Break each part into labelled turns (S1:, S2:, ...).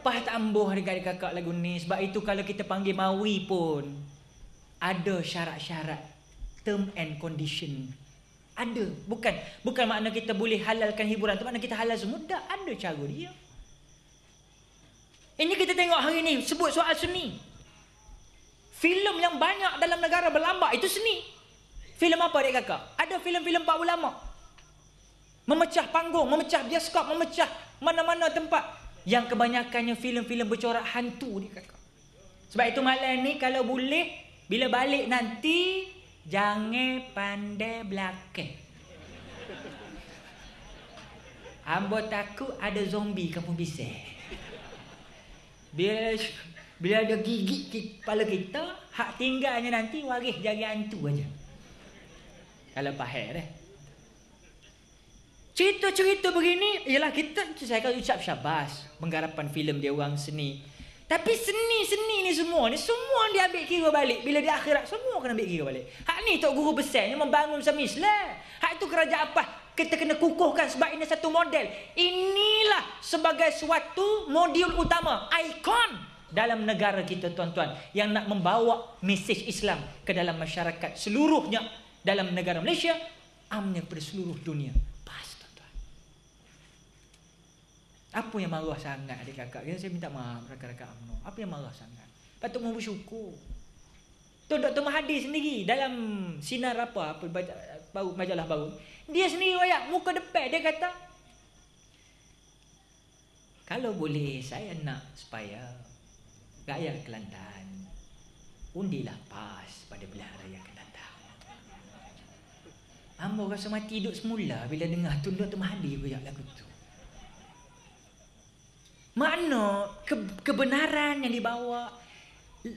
S1: apa tak ambuh adik-adik kakak lagu ni. Sebab itu kalau kita panggil mawi pun ada syarat-syarat, term and condition. Ada. Bukan makna kita boleh halalkan hiburan tu makna kita halal semua. Tak, ada cara dia. Ini kita tengok hari ni sebut soal seni. Filem yang banyak dalam negara berlambak itu seni. Filem apa adik kakak? Ada filem-filem pak ulama. Memecah panggung, memecah bioskop, memecah mana-mana tempat. Yang kebanyakannya filem-filem bercorak hantu ni kakak. Sebab itu malam ni kalau boleh, bila balik nanti, jangan pandai belakang. Ambo takut ada zombie kampung Bising. Bila ada gigit kepala kita, hak tinggalnya nanti waris jari hantu aja. Kalau pahal dah. Cerita-cerita begini, ialah kita, saya akan ucap syabas penggarapan filem dia orang seni. Tapi seni ni semua dia ambil kira balik. Bila di akhirat, semua kena ambil kira balik. Hak ni Tok Guru besarnya membangun sama Islam. Hak itu kerajaan apa? Kita kena kukuhkan sebab ini satu model. Inilah sebagai suatu modul utama, ikon dalam negara kita tuan-tuan. Yang nak membawa mesej Islam ke dalam masyarakat seluruhnya. Dalam negara Malaysia, amnya pada seluruh dunia. Apa yang marah sangat adik kakak? Saya minta maaf rakan-rakan UMNO. Apa yang marah sangat? Patut bersyukur. Tu Dr. Mahathir sendiri dalam sinar apa baru majalah baru. Dia sendiri royak muka depan dia kata, kalau boleh saya nak supaya rakyat Kelantan undilah PAS pada pilihan raya Kelantan. Ambo rasa mati hidup semula bila dengar tu Dr. Mahathir royak lagu tu. Makna kebenaran yang dibawa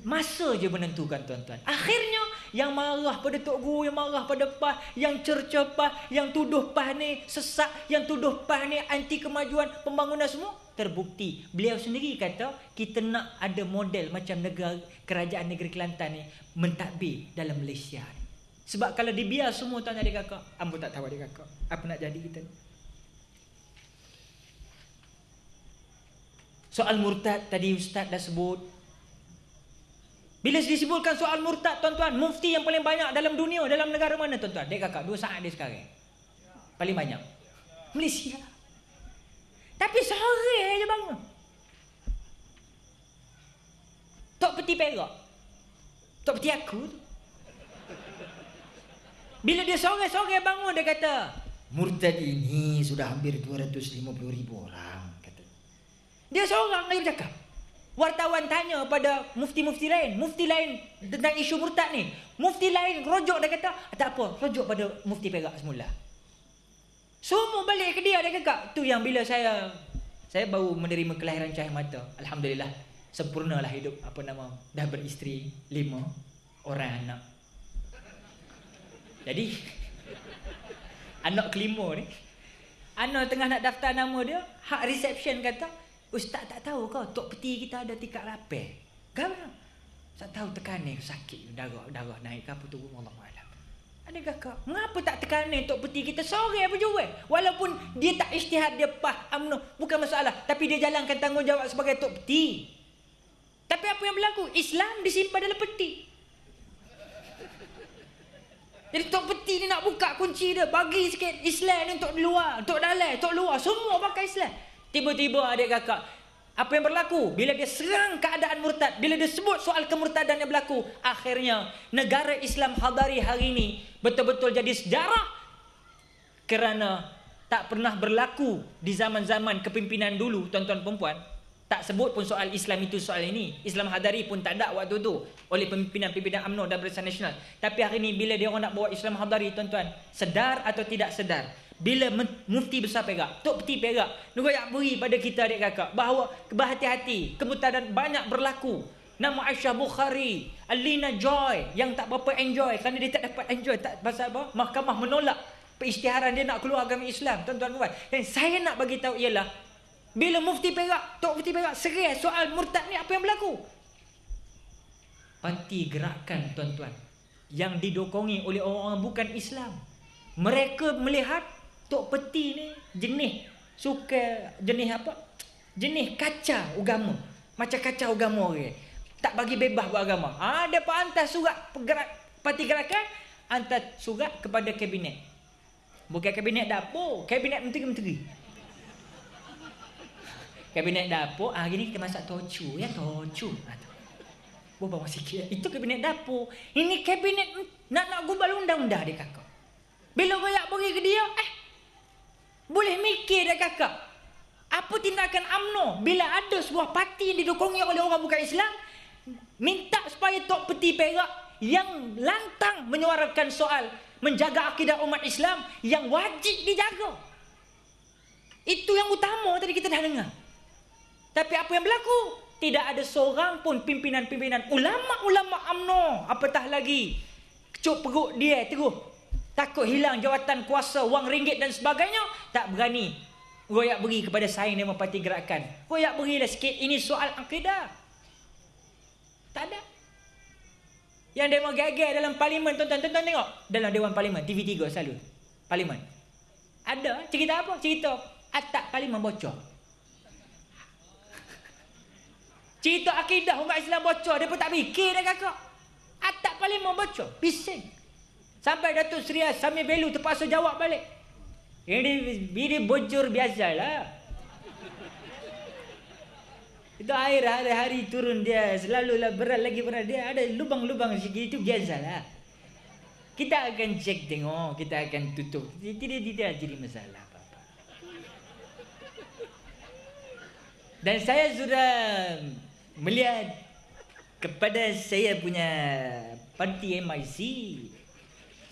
S1: masa je menentukan tuan-tuan. Akhirnya yang marah pada Tok Guru, yang marah pada PAS, yang cerca PAS, yang tuduh PAS ni sesak, yang tuduh PAS ni anti kemajuan pembangunan semua, terbukti. Beliau sendiri kata kita nak ada model macam negara kerajaan negeri Kelantan ni mentadbir dalam Malaysia ni. Sebab kalau dibiar semua tuan adik kakak, ambo tak tahu adik kakak apa nak jadi kita ni. Soal murtad tadi Ustaz dah sebut. Bila disebutkan soal murtad tuan-tuan, mufti yang paling banyak dalam dunia, dalam negara mana tuan-tuan? Dek kakak, 2 saat dia sekarang. Paling banyak Malaysia. Tapi sehari aja bangun. Tok Peti Perak, Tok Peti aku tu. Bila dia sore-sore bangun, dia kata murtad ini sudah hampir 250,000 orang. Dia seorang lagi bercakap. Wartawan tanya pada mufti-mufti lain, mufti lain tentang isu murtad ni. Mufti lain rojok, dia kata tak apa, rojok pada mufti Perak semula. Semua balik ke dia kakak. Tu yang bila saya baru menerima kelahiran cahaya mata. Alhamdulillah, sempurnalah hidup, dah beristeri 5 orang anak. Jadi anak kelima ni, anak tengah nak daftar nama dia, hak reception kata, Ustaz tak tahu kau Tok Peti kita ada tingkat lapar. Kenapa? Tak tahu tekanan sakit, darah naik ke apa tu, Wallahualam. Ada kakak, mengapa tak tekanan Tok Peti kita sore apa jual? Walaupun dia tak isytihad, dia PAS UMNO, bukan masalah, tapi dia jalankan tanggungjawab sebagai Tok Peti. Tapi apa yang berlaku? Islam disimpan dalam peti. Jadi Tok Peti ni nak buka kunci dia, bagi sikit Islam ni untuk luar, untuk dalam, untuk luar, semua pakai Islam. Tiba-tiba adik kakak, apa yang berlaku? Bila dia serang keadaan murtad, bila dia sebut soal kemurtadan yang berlaku, akhirnya negara Islam Hadari hari ini betul-betul jadi sejarah. Kerana tak pernah berlaku di zaman-zaman kepimpinan dulu, tuan-tuan perempuan. Tak sebut pun soal Islam itu, soal ini. Islam Hadari pun tak ada waktu tu oleh pimpinan-pimpinan UMNO dan Barisan Nasional. Tapi hari ini bila dia orang nak bawa Islam Hadari, tuan-tuan, sedar atau tidak sedar, bila mufti besar Perak, Tok Peti Perak, nak beri pada kita adik kakak bahawa berhati-hati, kemurtadan banyak berlaku. Nama Aisyah Bukhari, Alina Joy yang tak berapa enjoy kerana dia tak dapat enjoy, tak pasal apa? Mahkamah menolak perisytiharan dia nak keluar agama Islam, tuan-tuan puan. Dan saya nak bagi tahu ialah bila mufti Perak, Tok Peti Perak serai soal murtad ni, apa yang berlaku? Parti gerakan tuan-tuan yang didokongi oleh orang-orang bukan Islam. Mereka melihat Tok Peti ni jenis suka, jenis apa? jenis kacau agama. Macam kacau agama orang. Tak bagi bebas buat agama. Dia hantar surat parti gerakan, hantar surat kepada kabinet. Bukan kabinet dapur, kabinet menteri-menteri. Kabinet dapur, hari ni kita masak tocu ya, tocu. Bawa sikit. Itu kabinet dapur. Ini kabinet nak gubal undang-undang dia kakak. Bila royak bagi ke dia, boleh mikir dia kakak. Apa tindakan UMNO bila ada sebuah parti yang didukungi oleh orang bukan Islam, minta supaya Tok Peti Perak yang lantang menyuarakan soal menjaga akidah umat Islam yang wajib dijaga. Itu yang utama tadi kita dah dengar. Tapi apa yang berlaku? Tidak ada seorang pun pimpinan-pimpinan ulama-ulama UMNO, apatah lagi kecup perut dia terus takut hilang jawatan kuasa, wang ringgit dan sebagainya, tak berani royak beri kepada saing Demo Parti Gerakan. Royak berilah sikit, ini soal akidah. Tak ada. Yang demo gagal dalam parlimen, tuan-tuan tengok dalam Dewan Parlimen TV3 selalu parlimen. Ada cerita apa? Cerita atap parlimen bocor. Cerita akidah umat Islam bocor, dia pun tak fikir dah kakak. Atap parlimen bocor, bising. Sampai Datuk Seri Samir Belu terpaksa jawab balik. Ini bocor biasalah. Itu air hari-hari turun dia, selalulah berat lagi berat dia, ada lubang-lubang sikit, itu biasalah. Kita akan cek tengok, kita akan tutup. Tidak jadi masalah apa-apa. Dan saya sudah melihat kepada saya punya parti MIC,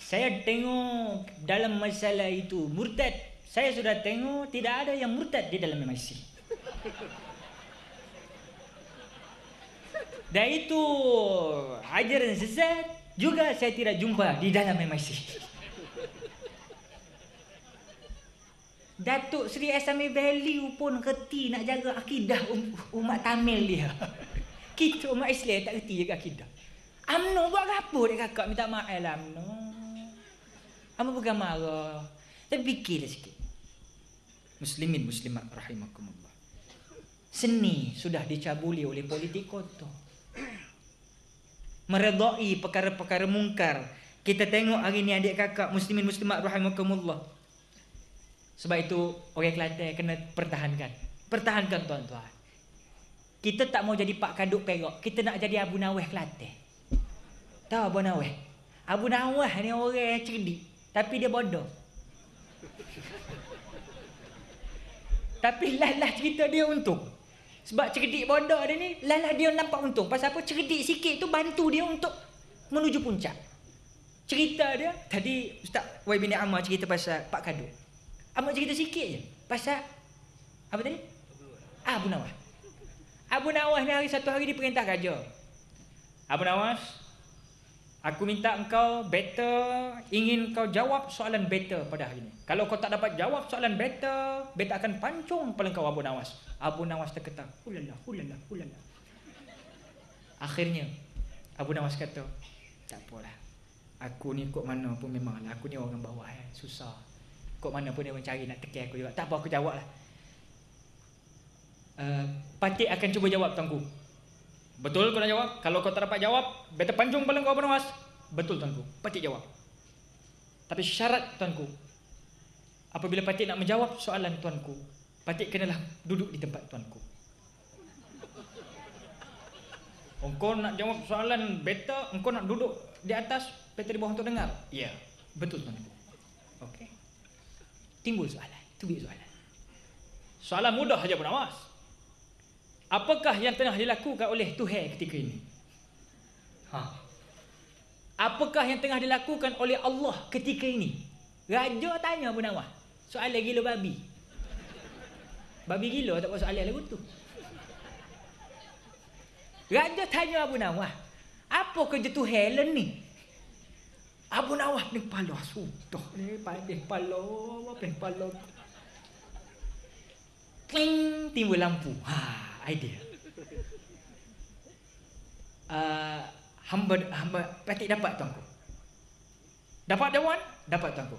S1: saya tengok dalam masalah itu murtad, saya sudah tengok tidak ada yang murtad di dalam MIC. Dan itu ajaran sesat juga saya tidak jumpa di dalam MIC. Datuk Seri Samir Belu pun reti nak jaga akidah umat Tamil dia. Kita umat Islam tak reti jaga akidah. UMNO buat apa dia kakak? Minta maaf lah UMNO. UMNO bukan marah. Tapi fikirlah sikit. Muslimin muslimat rahimakumullah. Seni sudah dicabuli oleh politik kotor. Meredai perkara-perkara mungkar. Kita tengok hari ni adik kakak muslimin muslimat rahimakumullah. Sebab itu orang Kelantan kena pertahankan. Pertahankan tuan-tuan. Kita tak mau jadi Pak Kaduk Perak, kita nak jadi Abu Naweh Kelantan. Tahu Abu Naweh? Abu Naweh ni orang cerdik, tapi dia bodoh. Tapi lah cerita dia untung. Sebab cerdik bodoh dia ni, lah dia nampak untung. Pasal apa? Cerdik sikit tu bantu dia untuk menuju puncak. Cerita dia, tadi Ustaz Y bin Ammar cerita pasal Pak Kaduk. Amat cerita sikit je. Pasal apa tadi? Abu Nawas. Abu Nawas ni satu hari diperintah raja. Abu Nawas, aku minta engkau ingin kau jawab soalan beta pada hari ini. Kalau kau tak dapat jawab soalan beta akan pancung kepala kau Abu Nawas. Abu Nawas terketar. Hulala. Akhirnya Abu Nawas kata, tak apalah. Aku ni kok mana pun memanglah aku ni orang bawah susah. Kok mana pun dia mencari nak tekan aku juga. Tak apa, aku jawab lah. Patik akan cuba jawab tuanku. Betul kau nak jawab? Kalau kau tak dapat jawab, beta pancung kepala kau Abu Nawas. Betul tuanku. Patik jawab. Tapi syarat tuanku, apabila Patik nak menjawab soalan tuanku, Patik kenalah duduk di tempat tuanku. Engkau nak jawab soalan beta, engkau nak duduk di atas, beta di bawah untuk dengar. Ya, betul tuanku. Okey. Timbul soalan. Tubik soalan. Soalan mudah saja Abu Nawas. Apakah yang tengah dilakukan oleh Tuhan ketika ini? Apakah yang tengah dilakukan oleh Allah ketika ini? Raja tanya Abu Nawas. Soalan gila babi. Babi gila tak buat soalan lagu tu. Raja tanya Abu Nawas, apa kerja Tuhan ni? Abu Nawas ni kepala sudah ni, kepala. Kling, timbul lampu. Idea. Hamba Patik dapat tuanku. Dapat jawapan? Dapat tuanku.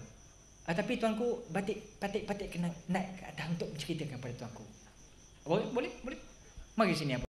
S1: Tapi tuanku Patik kena naik ke atas untuk menceritakan pada tuanku. Boleh? Boleh? Boleh? Mari sini apa?